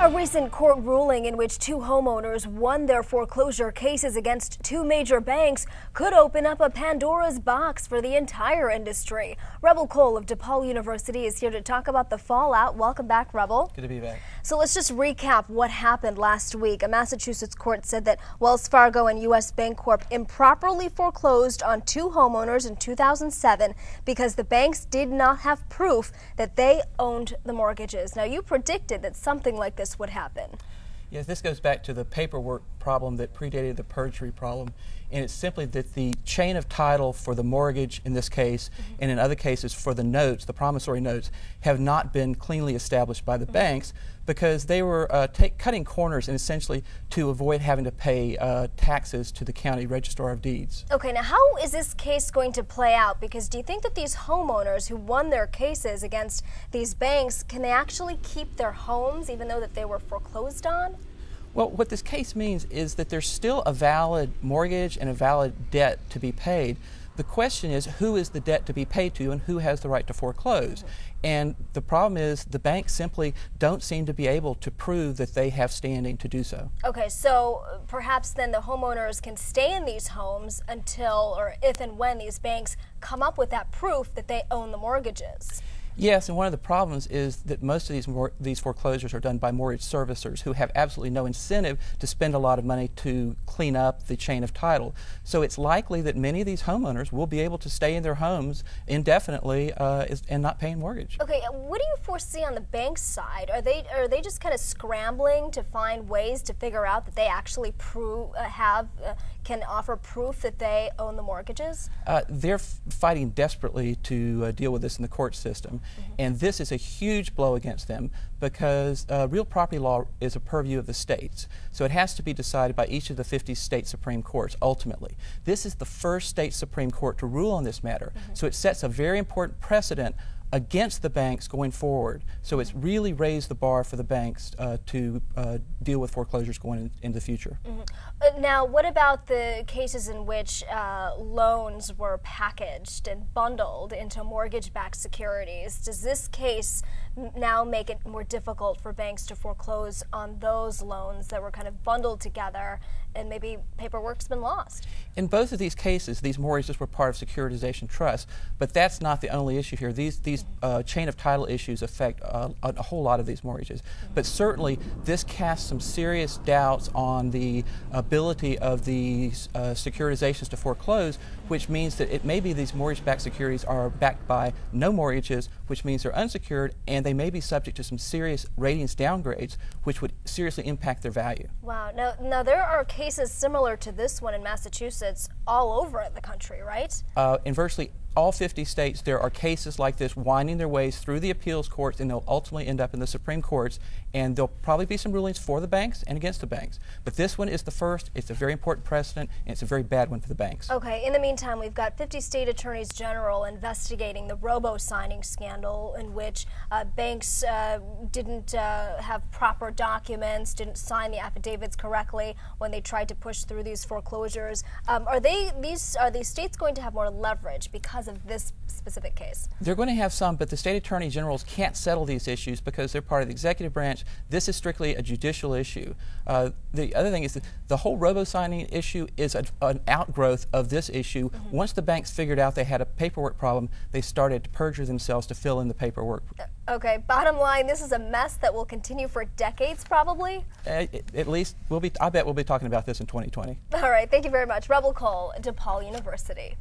A recent court ruling in which two homeowners won their foreclosure cases against two major banks could open up a Pandora's box for the entire industry. Rebel Cole of DePaul University is here to talk about the fallout. Welcome back, Rebel. Good to be back. So let's just recap what happened last week. A Massachusetts court said that Wells Fargo and U.S. Bancorp improperly foreclosed on two homeowners in 2007 because the banks did not have proof that they owned the mortgages. Now, you predicted that something like this would happen. Yes, this goes back to the paperwork problem that predated the perjury problem, and it's simply that the chain of title for the mortgage in this case, and in other cases for the notes, the promissory notes, have not been cleanly established by the banks because they were cutting corners and essentially to avoid having to pay taxes to the county registrar of deeds. Okay, now how is this case going to play out? Because do you think that these homeowners who won their cases against these banks, can they actually keep their homes even though that they were foreclosed on? Well, what this case means is that there's still a valid mortgage and a valid debt to be paid. The question is, who is the debt to be paid to and who has the right to foreclose? And the problem is the banks simply don't seem to be able to prove that they have standing to do so. Okay, so perhaps then the homeowners can stay in these homes until or if and when these banks come up with that proof that they own the mortgages. Yes, and one of the problems is that most of these foreclosures are done by mortgage servicers who have absolutely no incentive to spend a lot of money to clean up the chain of title. So it's likely that many of these homeowners will be able to stay in their homes indefinitely and not paying mortgage. Okay, what do you foresee on the bank side? Are they just kind of scrambling to find ways to figure out that they actually can offer proof that they own the mortgages? They're fighting desperately to deal with this in the court system. And this is a huge blow against them because real property law is a purview of the states. So it has to be decided by each of the 50 state Supreme Courts ultimately. This is the first state Supreme Court to rule on this matter. So it sets a very important precedent against the banks going forward. So it's really raised the bar for the banks to deal with foreclosures going into the future. Now, what about the cases in which loans were packaged and bundled into mortgage-backed securities? Does this case now make it more difficult for banks to foreclose on those loans that were kind of bundled together and maybe paperwork's been lost? In both of these cases, these mortgages were part of securitization trusts, but that's not the only issue here. These chain of title issues affect a whole lot of these mortgages. But certainly, this casts some serious doubts on the ability of these securitizations to foreclose, which means that it may be these mortgage-backed securities are backed by no mortgages, which means they're unsecured, and they may be subject to some serious ratings downgrades, which would seriously impact their value. Wow. Now there are cases similar to this one in Massachusetts all over the country, right? In virtually all 50 states, there are cases like this winding their ways through the appeals courts, and they'll ultimately end up in the Supreme Courts, and there'll probably be some rulings for the banks and against the banks. But this one is the first. It's a very important precedent, and it's a very bad one for the banks. Okay, in the meantime, we've got 50 state attorneys general investigating the robo-signing scandal in which banks didn't have proper documents, didn't sign the affidavits correctly when they tried to push through these foreclosures. Are these states going to have more leverage because of this specific case? They're going to have some, but the state attorney generals can't settle these issues because they're part of the executive branch. This is strictly a judicial issue. The other thing is that the whole robo-signing issue is an outgrowth of this issue. Once the banks figured out they had a paperwork problem, they started to perjure themselves to fill in the paperwork. Okay, bottom line, this is a mess that will continue for decades probably? At least, I bet we'll be talking about this in 2020. All right, thank you very much. Rebel Cole, DePaul University.